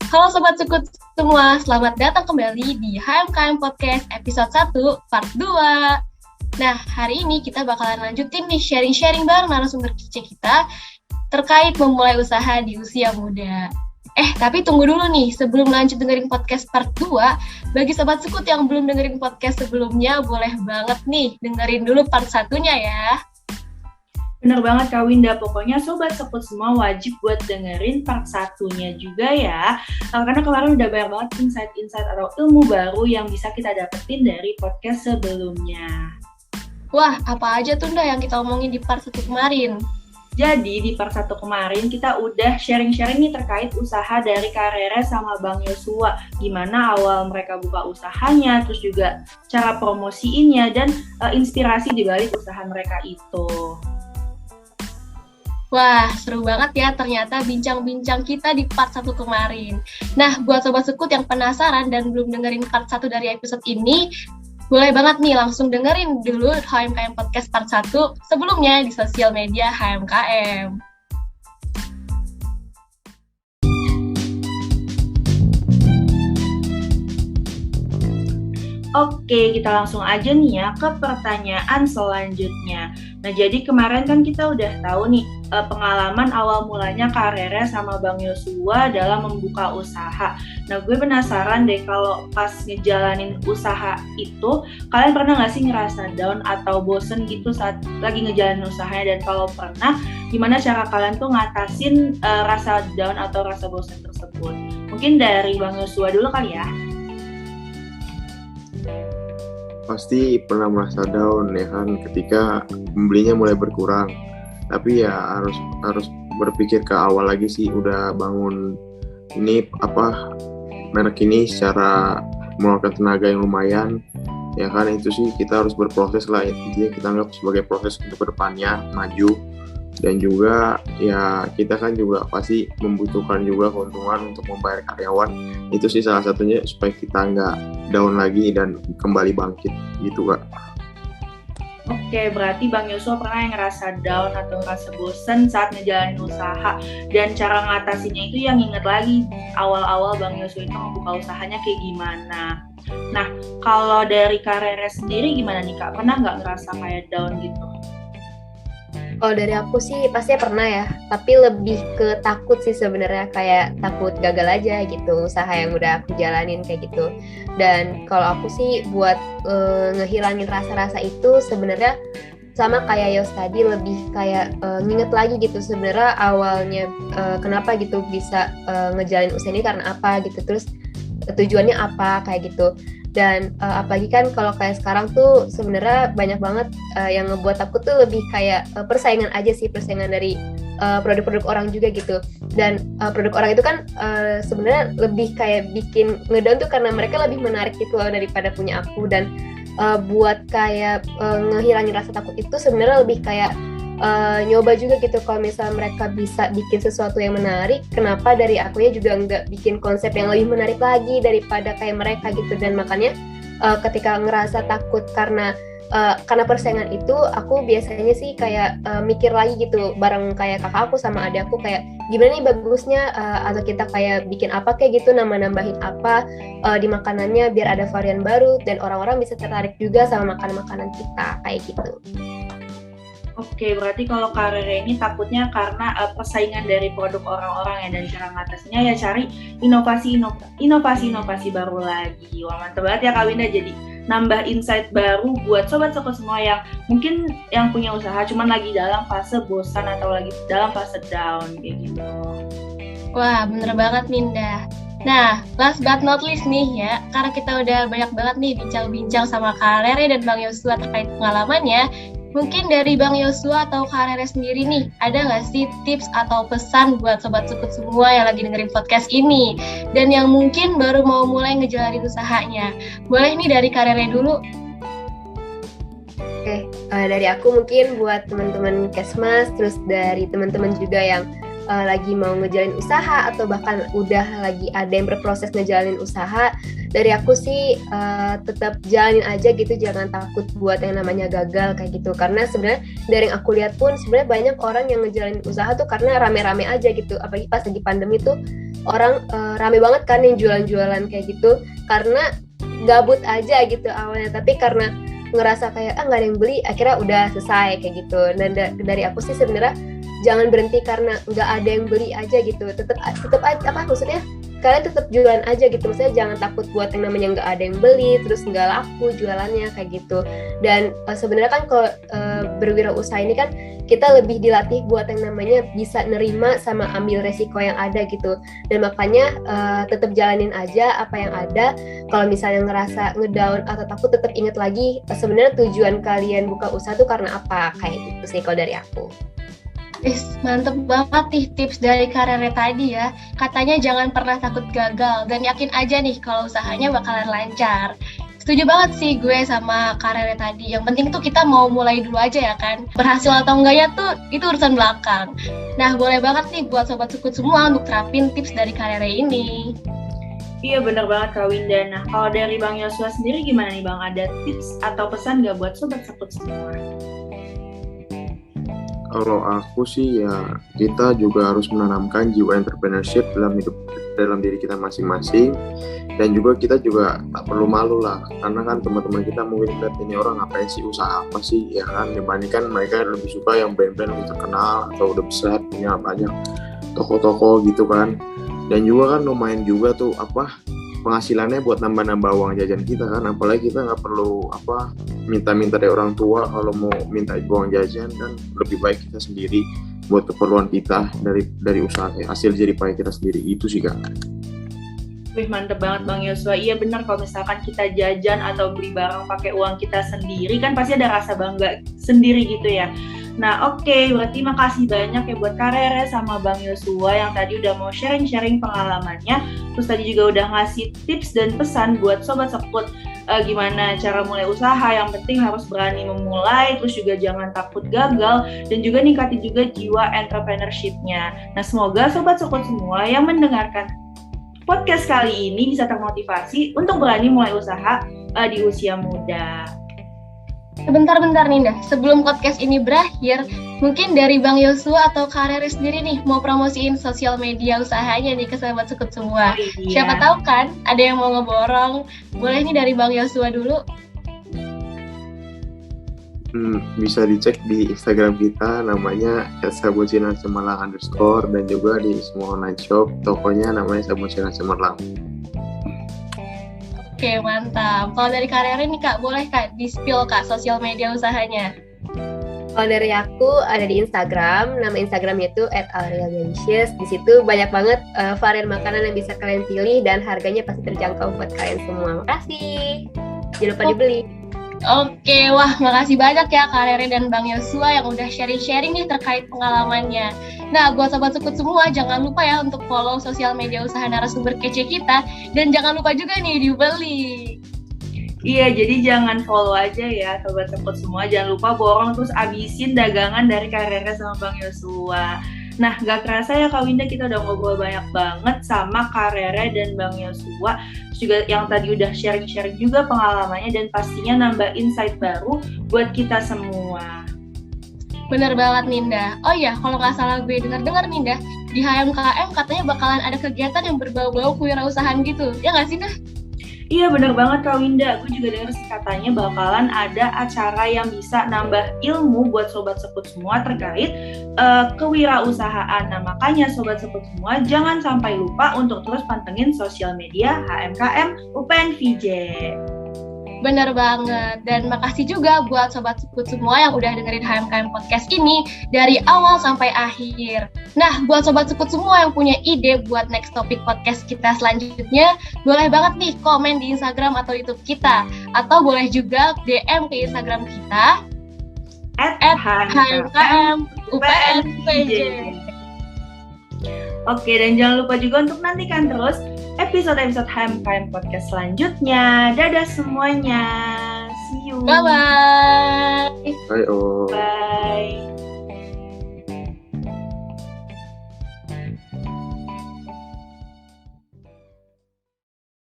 Halo Sobat Sukut semua, selamat datang kembali di HMKM Podcast episode 1 part 2. Nah, hari ini kita bakalan lanjutin nih sharing-sharing bareng narasumber kece kita terkait memulai usaha di usia muda. Tapi tunggu dulu nih, sebelum lanjut dengerin podcast part 2, bagi Sobat Sukut yang belum dengerin podcast sebelumnya, boleh banget nih dengerin dulu part 1-nya ya. Bener banget Kak Winda, pokoknya Sobat Sekut semua wajib buat dengerin part 1-nya juga ya. Karena kemarin udah banyak banget insight-insight atau ilmu baru yang bisa kita dapetin dari podcast sebelumnya. Wah, apa aja tuh Nda yang kita omongin di part 1 kemarin? Jadi di part 1 kemarin kita udah sharing-sharing nih terkait usaha dari Kak Rere sama Bang Yosua. Gimana awal mereka buka usahanya, terus juga cara promosiinnya dan inspirasi di balik usaha mereka itu. Wah, seru banget ya ternyata bincang-bincang kita di part 1 kemarin. Nah, buat Sobat Sekut yang penasaran dan belum dengerin part 1 dari episode ini, boleh banget nih langsung dengerin dulu HMKM Podcast part 1 sebelumnya di sosial media HMKM. Oke, kita langsung aja nih ya ke pertanyaan selanjutnya. Nah, jadi kemarin kan kita udah tahu nih pengalaman awal mulanya Kak Rere sama Bang Yosua dalam membuka usaha. Nah, gue penasaran deh kalau pas ngejalanin usaha itu, kalian pernah nggak sih ngerasa down atau bosen gitu saat lagi ngejalanin usahanya? Dan kalau pernah, gimana cara kalian tuh ngatasin rasa down atau rasa bosen tersebut? Mungkin dari Bang Yosua dulu kali ya. Pasti pernah merasa down ya kan ketika pembelinya mulai berkurang, tapi ya harus berpikir ke awal lagi sih, udah bangun ini merek ini secara mengeluarkan tenaga yang lumayan ya kan, itu sih kita harus berproses lah, intinya kita anggap sebagai proses untuk kedepannya maju. Dan juga ya kita kan juga pasti membutuhkan juga keuntungan untuk membayar karyawan, itu sih salah satunya supaya kita nggak down lagi dan kembali bangkit gitu Kak. Oke, berarti Bang Yosua pernah yang ngerasa down atau ngerasa bosen saat ngejalanin usaha, dan cara ngatasinnya itu yang inget lagi awal-awal Bang Yosua itu ngebuka usahanya kayak gimana. Nah, kalau dari Kak Rere sendiri gimana nih Kak? Pernah nggak ngerasa kayak down gitu? Kalau dari aku sih pasti pernah ya, tapi lebih ke takut sih sebenarnya, kayak takut gagal aja gitu usaha yang udah aku jalanin kayak gitu. Dan kalau aku sih buat ngehilangin rasa-rasa itu sebenarnya sama kayak Yos tadi, lebih kayak nginget lagi gitu sebenarnya awalnya kenapa gitu bisa ngejalanin usaha ini, karena apa gitu, terus tujuannya apa kayak gitu. Dan apalagi kan kalau kayak sekarang tuh sebenarnya banyak banget yang ngebuat aku tuh lebih kayak persaingan aja sih, persaingan dari produk-produk orang juga gitu. Dan produk orang itu kan sebenarnya lebih kayak bikin ngedown tuh karena mereka lebih menarik gitu loh daripada punya aku. Dan buat kayak ngehilangin rasa takut itu sebenarnya lebih kayak nyoba juga gitu, kalau misalnya mereka bisa bikin sesuatu yang menarik, kenapa dari akunya juga nggak bikin konsep yang lebih menarik lagi daripada kayak mereka gitu. Dan makanya ketika ngerasa takut karena persaingan itu, aku biasanya sih kayak mikir lagi gitu bareng kayak kakak aku sama adik aku, kayak gimana nih bagusnya atau kita kayak bikin apa kayak gitu, nambahin apa di makanannya biar ada varian baru dan orang-orang bisa tertarik juga sama makanan kita kayak gitu. Oke, berarti kalau Kak Rere ini takutnya karena persaingan dari produk orang-orang ya, dan cara ngatasnya ya cari inovasi baru lagi. Wah, mantap banget ya Kak Winda, jadi nambah insight baru buat Sobat Soko semua yang mungkin yang punya usaha cuman lagi dalam fase bosan atau lagi dalam fase down kayak gitu. Wah, bener banget Ninda. Nah, last but not least nih ya, karena kita udah banyak banget nih bincang-bincang sama Kak Rere dan Bang Yosua terkait pengalamannya, mungkin dari Bang Yosua atau Kak Rere sendiri nih, ada nggak sih tips atau pesan buat Sobat Sukut semua yang lagi dengerin podcast ini dan yang mungkin baru mau mulai ngejalanin usahanya? Boleh nih dari Kak Rere dulu. Oke, dari aku mungkin buat teman-teman Kesmas, terus dari teman-teman juga yang lagi mau ngejalanin usaha atau bahkan udah lagi ada yang berproses ngejalanin usaha, dari aku sih tetap jalanin aja gitu, jangan takut buat yang namanya gagal kayak gitu. Karena sebenarnya dari yang aku lihat pun sebenarnya banyak orang yang ngejalanin usaha tuh karena rame-rame aja gitu, apalagi pas lagi pandemi tuh orang rame banget kan yang jualan-jualan kayak gitu karena gabut aja gitu awalnya, tapi karena ngerasa kayak nggak ada yang beli akhirnya udah selesai kayak gitu. Dan dari aku sih sebenarnya jangan berhenti karena nggak ada yang beli aja gitu, tetap aja maksudnya kalian tetap jualan aja gitu, maksudnya jangan takut buat yang namanya nggak ada yang beli terus nggak laku jualannya kayak gitu. Dan sebenarnya kan kalau berwirausaha ini kan kita lebih dilatih buat yang namanya bisa nerima sama ambil resiko yang ada gitu. Dan makanya tetap jalanin aja apa yang ada. Kalau misalnya ngerasa ngedown atau takut, tetap ingat lagi sebenarnya tujuan kalian buka usaha tuh karena apa, kayak gitu sih kalau dari aku. Mantep banget nih tips dari Karere tadi ya. Katanya jangan pernah takut gagal dan yakin aja nih kalau usahanya bakalan lancar. Setuju banget sih gue sama Karere tadi. Yang penting tuh kita mau mulai dulu aja ya kan. Berhasil atau enggaknya tuh itu urusan belakang. Nah, boleh banget nih buat Sobat Sekut semua untuk terapin tips dari Karere ini. Iya benar banget Kak Winda. Nah kalau dari Bang Yosua sendiri gimana nih Bang? Ada tips atau pesan nggak buat Sobat Sekut semua? Kalau aku sih ya kita juga harus menanamkan jiwa entrepreneurship dalam diri kita masing-masing, dan juga kita juga tak perlu malu lah, karena kan teman-teman kita mungkin lihat ini orang ngapain sih, usaha apa sih ya kan, dibandingkan mereka lebih suka yang brand-brand lebih terkenal atau udah besar punya banyak toko-toko gitu kan. Dan juga kan lumayan juga tuh penghasilannya buat nambah-nambah uang jajan kita kan, apalagi kita nggak perlu minta-minta dari orang tua kalau mau minta uang jajan kan, lebih baik kita sendiri buat keperluan kita dari usaha hasil jerih payah kita sendiri, itu sih Kak. Wih mantep banget Bang Yosua. Iya benar, kalau misalkan kita jajan atau beli barang pakai uang kita sendiri kan pasti ada rasa bangga sendiri gitu ya. Nah oke, berarti makasih banyak ya buat Karere sama Bang Yosua yang tadi udah mau sharing-sharing pengalamannya. Terus tadi juga udah ngasih tips dan pesan buat Sobat Sekut gimana cara mulai usaha. Yang penting harus berani memulai, terus juga jangan takut gagal, dan juga ningkatin juga jiwa entrepreneurship-nya. Nah semoga Sobat Sekut semua yang mendengarkan podcast kali ini bisa termotivasi untuk berani mulai usaha di usia muda. Bentar Ninda, sebelum podcast ini berakhir, mungkin dari Bang Yosua atau Karere sendiri nih mau promosiin sosial media usahanya nih ke Sobat Sekut semua. Oh, iya. Siapa tahu kan ada yang mau ngeborong. Boleh nih dari Bang Yosua dulu. Bisa dicek di Instagram kita, namanya @sabunsinancemerlang_, dan juga di semua online shop tokonya namanya Sabun Sinar Cemerlang. Oke, mantap. Kalau dari Karere nih Kak, boleh Kak di-spill Kak sosial media usahanya? Kalau dari aku ada di Instagram, nama Instagramnya itu @aureliadelicious. Di situ banyak banget varian makanan yang bisa kalian pilih dan harganya pasti terjangkau buat kalian semua. Makasih. Jangan lupa dibeli. Oke, wah makasih banyak ya Kak Rere dan Bang Yosua yang udah sharing-sharing nih terkait pengalamannya. Nah, buat Sobat Sekut semua, jangan lupa ya untuk follow sosial media usaha narasumber kece kita, dan jangan lupa juga nih dibeli. Iya, jadi jangan follow aja ya Sobat Sekut semua, jangan lupa borong terus abisin dagangan dari Kak Rere sama Bang Yosua. Nah, gak kerasa ya Kak Winda, kita udah ngobrol banyak banget sama Kak Rere dan Bang Yosua. Terus juga yang tadi udah sharing-sharing juga pengalamannya dan pastinya nambah insight baru buat kita semua. Bener banget Ninda. Oh iya, kalau nggak salah gue dengar Ninda, di HMKM katanya bakalan ada kegiatan yang berbau-bau kewirausahaan gitu. Ya nggak sih, Nah? Iya benar banget Kak Winda, gue juga dengar sih katanya bakalan ada acara yang bisa nambah ilmu buat Sobat Sekut semua terkait kewirausahaan. Nah makanya Sobat Sekut semua jangan sampai lupa untuk terus pantengin sosial media HMKM UPN VJ. Bener banget, dan makasih juga buat Sobat Sekut semua yang udah dengerin HMKM Podcast ini dari awal sampai akhir. Nah, buat Sobat Sekut semua yang punya ide buat next topik podcast kita selanjutnya, boleh banget nih komen di Instagram atau YouTube kita, atau boleh juga DM ke Instagram kita @HMKM UPN VJ. Oke, dan jangan lupa juga untuk nantikan terus episode-episode HMKM Podcast selanjutnya. Dadah semuanya. See you. Bye-bye. Bye. Bye.